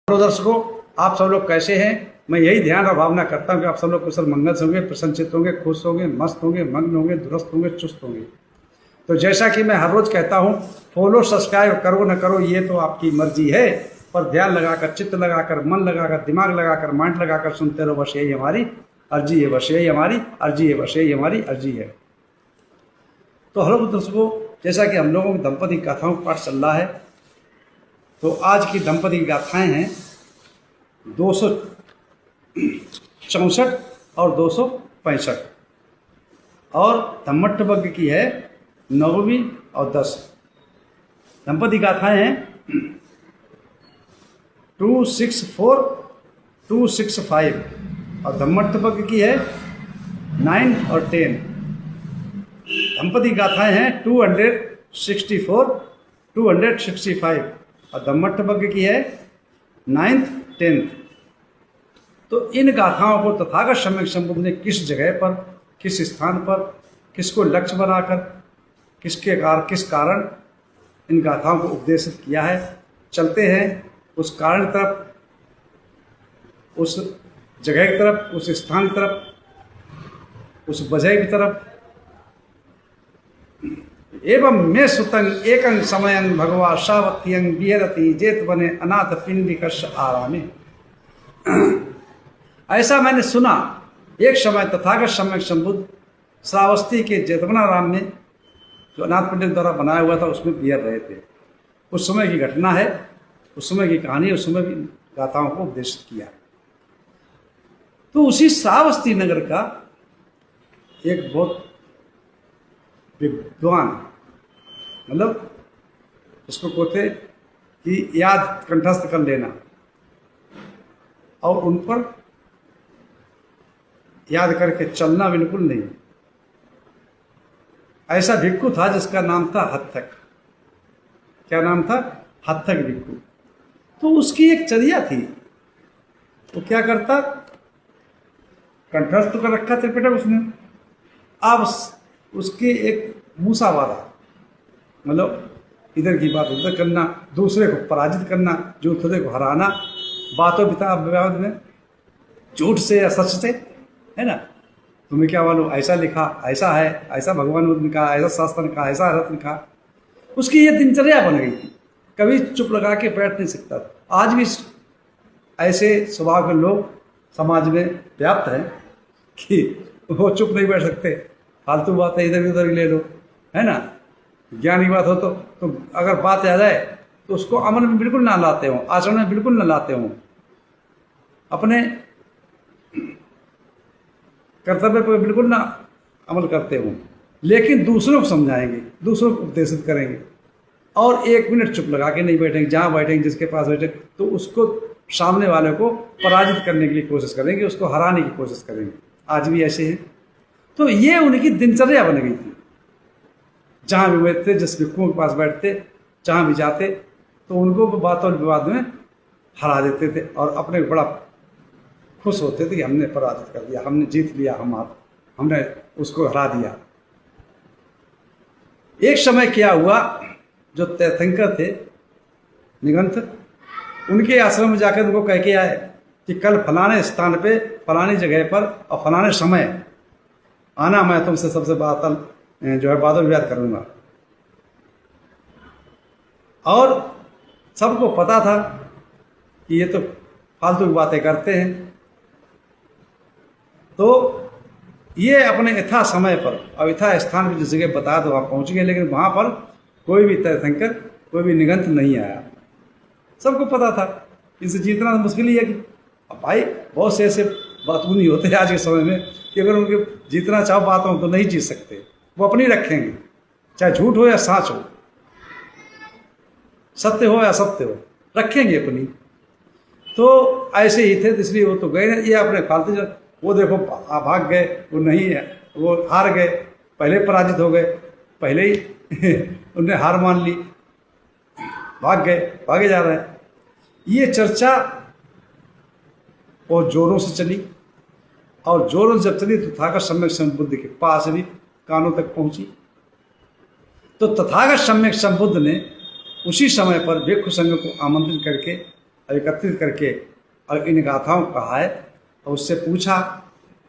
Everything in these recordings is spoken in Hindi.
हेलो दर्शकों, आप सब लोग कैसे हैं। मैं यही ध्यान और भावना करता हूं कि आप सब लोग कुशल मंगल से होंगे, प्रसन्नचित्त होंगे, खुश होंगे, मस्त होंगे, मग्न होंगे, दुरुस्त होंगे, चुस्त होंगे। तो जैसा कि मैं हर रोज कहता हूं, फॉलो सब्सक्राइब करो न करो ये तो आपकी मर्जी है, पर ध्यान लगाकर, चित्त लगाकर, मन लगाकर, दिमाग लगाकर, माइंड लगाकर सुनते रहो। बस यही हमारी अर्जी है, बस यही हमारी अर्जी है, बस यही हमारी अर्जी है। तो हेलो दर्शकों, जैसा कि हम लोगों की दंपति गाथाओं का पाठ चल रहा है, तो आज की दंपति गाथाएं हैं 264 और 265 और धम्मट्टबग्ग की है 9वीं और 10। दंपति गाथाएं हैं 264, 265 और धम्मट्टबग्ग की है 9 और 10। दंपति गाथाएं हैं 264, 265 और धम्मट्टबग्ग की है 9th, 10th। तो इन गाथाओं को तथागत सम्यक संबुद्ध ने किस जगह पर, किस स्थान पर, किसको लक्ष्य बनाकर, किस कारण इन गाथाओं को उपदेशित किया है, चलते हैं उस कारण की तरफ, उस जगह की तरफ, उस स्थान की तरफ, उस वजह की तरफ। एवं मे सुतंग एकं समयं भगवा सावत्यं विहरति जेत बने अनाथ पिंडिकश आरामे। ऐसा मैंने सुना, एक समय तथागत सम्यक संबुद्ध श्रावस्ती के जेतवनाराम में, जो अनाथ पंडित द्वारा बनाया हुआ था, उसमें विहर रहे थे। उस समय की घटना है, उस समय की कहानी, उस समय की गाथाओं को उपदेशित किया। तो उसी श्रावस्ती नगर का एक बहुत विद्वान, मतलब इसको कहते कि याद कंठस्थ कर लेना और उन पर याद करके चलना बिल्कुल नहीं, ऐसा भिक्खु था जिसका नाम था हत्थक। क्या नाम था? हत्थक भिक्खु। तो उसकी एक चर्या थी, वो क्या करता, कंठस्थ कर रखा त्रिपिटक उसने। अब उसके एक मूसा वाला, मतलब इधर की बात उधर करना, दूसरे को पराजित करना, दूसरे को हराना, बातों विवाद में झूठ से या सच से, है ना। तुम्हें क्या मालूम, ऐसा लिखा, ऐसा है, ऐसा भगवान ने कहा, ऐसा शास्त्र ने कहा, ऐसा अर्थ ने कहा। उसकी ये दिनचर्या बन गई थी, कभी चुप लगा के बैठ नहीं सकता। आज भी ऐसे स्वभाव के लोग समाज में व्याप्त हैं कि वो चुप नहीं बैठ सकते, फालतू बातें इधर उधर ले लो, है ना। ज्ञान की बात हो तो अगर बात आ जाए तो उसको अमल में बिल्कुल ना लाते हो, आचरण में बिल्कुल ना लाते हो, अपने कर्तव्य पर बिल्कुल ना अमल करते हो, लेकिन दूसरों को समझाएंगे, दूसरों को उपदेशित करेंगे और 1 मिनट चुप लगा के नहीं बैठेंगे। जहाँ बैठेंगे, जिसके पास बैठे, तो उसको सामने वाले को पराजित करने के लिए कोशिश करेंगे, उसको हराने की कोशिश करेंगे। आज भी ऐसे हैं। तो ये उनकी दिनचर्या बन गई थी। जहाँ भी बैठते, जिस भिक्खुओं के पास बैठते, जहाँ भी जाते, तो उनको बातों विवाद में हरा देते थे और अपने बड़ा खुश होते थे कि हमने पराजित कर दिया, हमने जीत लिया, हमने उसको हरा दिया। एक समय क्या हुआ, जो तीर्थंकर थे, निगंथ, उनके आश्रम में जाकर उनको कह के आए कि कल फलाने स्थान पे, फलानी जगह पर और फलाने समय आना, मैं तुमसे सबसे बात जो है वाद विवाद करूंगा। और सबको पता था कि ये तो फालतू की बातें करते हैं। तो ये अपने यथा समय पर और यथा स्थान पर जिस जगह बताया तो वहाँ पहुँच गए, लेकिन वहाँ पर कोई भी तीर्थंकर, कोई भी निगंथ नहीं आया। सबको पता था इनसे जीतना तो मुश्किल ही है। कि अब भाई बहुत से ऐसे बात नहीं होते आज के समय में कि अगर उनके जीतना चाहो बातों तो नहीं जीत सकते, वो अपनी रखेंगे, चाहे झूठ हो या सच हो, सत्य हो या असत्य हो, रखेंगे अपनी। तो ऐसे ही थे, इसलिए वो तो गए ना, ये अपने फालतू, वो देखो भाग गए, वो नहीं है, वो हार गए, पहले पराजित हो गए, पहले ही उन्हें हार मान ली, भाग गए, भागे जा रहे हैं। ये चर्चा और जोरों से चली, और जोरों से जब चली तो तथागत सम्यक संबुद्ध के पास भी कानों तक पहुंची। तो तथागत सम्यक संबुद्ध ने उसी समय पर भिक्षु संघ को आमंत्रित करके और एकत्रित करके और इन गाथाओं को कहा है। और उससे पूछा,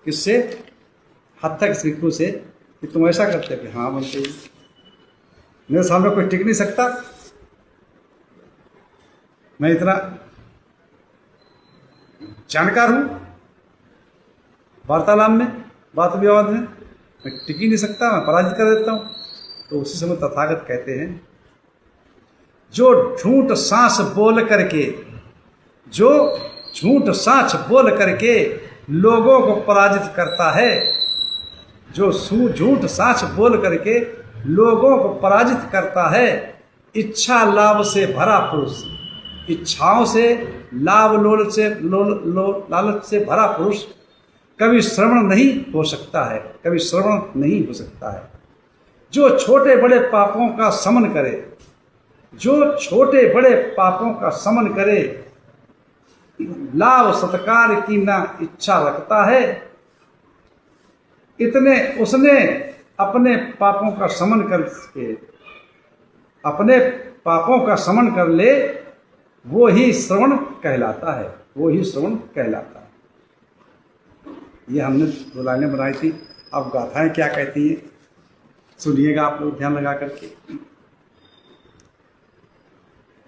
किससे? हत्तक भिक्षु से, कि तुम ऐसा करते हो? कि हाँ बोलते ही, मेरे सामने कोई टिक नहीं सकता, मैं इतना जानकार हूं वार्तालाप में, बात विवाद में, मैं टिक ही नहीं सकता, मैं पराजित कर देता हूं। तो उसी समय तथागत कहते हैं, जो झूठ सांस बोल करके, जो झूठ सांस बोल करके लोगों को पराजित करता है, जो झूठ सांस बोल करके लोगों को पराजित करता है, इच्छा लाभ से भरा पुरुष, इच्छाओं से लाभ लालच से भरा पुरुष कभी श्रवण नहीं हो सकता है, कभी श्रवण नहीं हो सकता है। जो छोटे बड़े पापों का शमन करे, जो छोटे बड़े पापों का शमन करे, लाभ सत्कार की ना इच्छा रखता है, इतने उसने अपने पापों का शमन करके, अपने पापों का शमन कर ले, वो ही श्रवण कहलाता है, वो ही श्रवण कहलाता है। ये हमने दो लाइनें बनाई थी। अब गाथाएं क्या कहती हैं सुनिएगा आप लोग ध्यान लगा करके।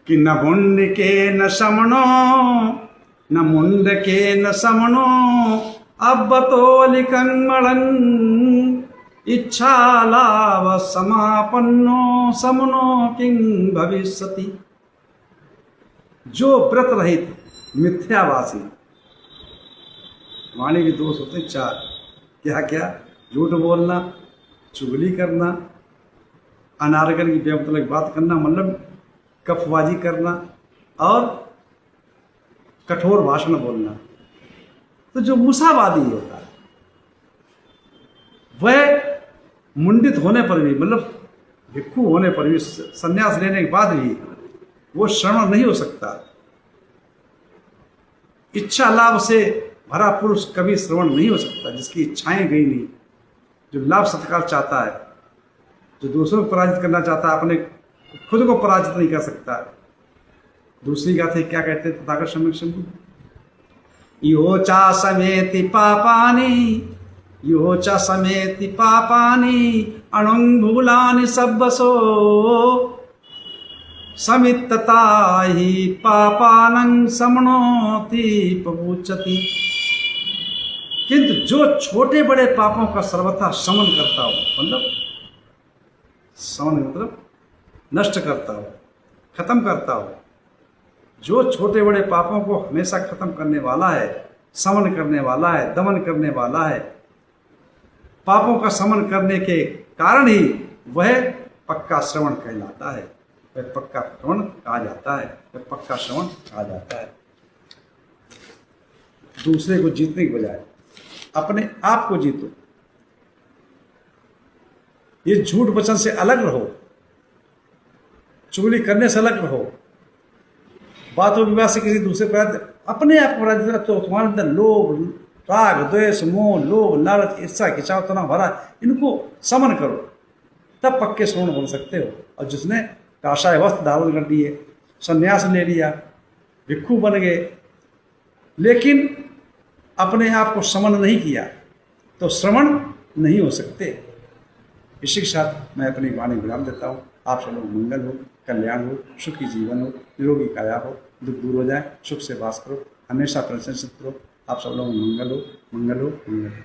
कि न मुंड के न समनो, न मुंड के न समनो, अब तो लिकंगमणन, इच्छा लाभ समापन्नो समनो किंग भविष्यति। जो व्रत रहित मिथ्यावासी, वाणी के दोष होते 4, क्या क्या? झूठ बोलना, चुगली करना, अनारगन की बेमतलब बात करना, मतलब कफबाजी करना, और कठोर भाषण बोलना। तो जो मूसावादी होता है वह मुंडित होने पर भी, मतलब भिक्षु होने पर भी, संन्यास लेने के बाद भी वो श्रवण नहीं हो सकता। इच्छा लाभ से भरा पुरुष कभी श्रवण नहीं हो सकता, जिसकी इच्छाएं गई नहीं, जो लाभ सत्कार चाहता है, जो दूसरों को पराजित करना चाहता है, अपने खुद को पराजित नहीं कर सकता। दूसरी गाथे क्या कहते हैं तथागत सम्यक शंभु? यो चा समेति पापानि, यो चा समेति पापानि, अणुंगूलानि सब्बसो, समित्तता ही पापानं समनोति पपुच्यति। किंतु जो छोटे बड़े पापों का सर्वथा शमन करता हो, मतलब शमन मतलब नष्ट करता हो, खत्म करता हो, जो छोटे बड़े पापों को हमेशा खत्म करने वाला है, शमन करने वाला है, दमन करने वाला है, पापों का शमन करने के कारण ही वह पक्का श्रवण कहलाता है, वह पक्का श्रवण कहा जाता है, वह पक्का श्रवण कहा जाता है। दूसरे को जीतने के बजाय अपने आप को जीतो। ये झूठ वचन से अलग रहो, चुगली करने से अलग रहो, बातों विवाद से किसी दूसरे पर अपने आप को, तो तुम्हारे अंदर लोभ, राग, द्वेष, मोह, लोभ, लालच, ईर्ष्या, खिंचाव, तनाव भरा, इनको समन करो, तब पक्के श्रवण बन सकते हो। और जिसने काषाय वस्त्र धारण कर दिए, संन्यास ले लिया, भिक्षु बन गए, लेकिन अपने आप को समन नहीं किया, तो श्रवण नहीं हो सकते। इसी के साथ मैं अपनी वाणी विराम देता हूँ। आप सब लोग मंगल हो, कल्याण हो, सुखी जीवन हो, निरोगी काया हो, दुख दूर हो जाए, सुख से वास करो, हमेशा प्रशंसित करो। आप सब लोग मंगल हो, मंगल हो, मंगल हो।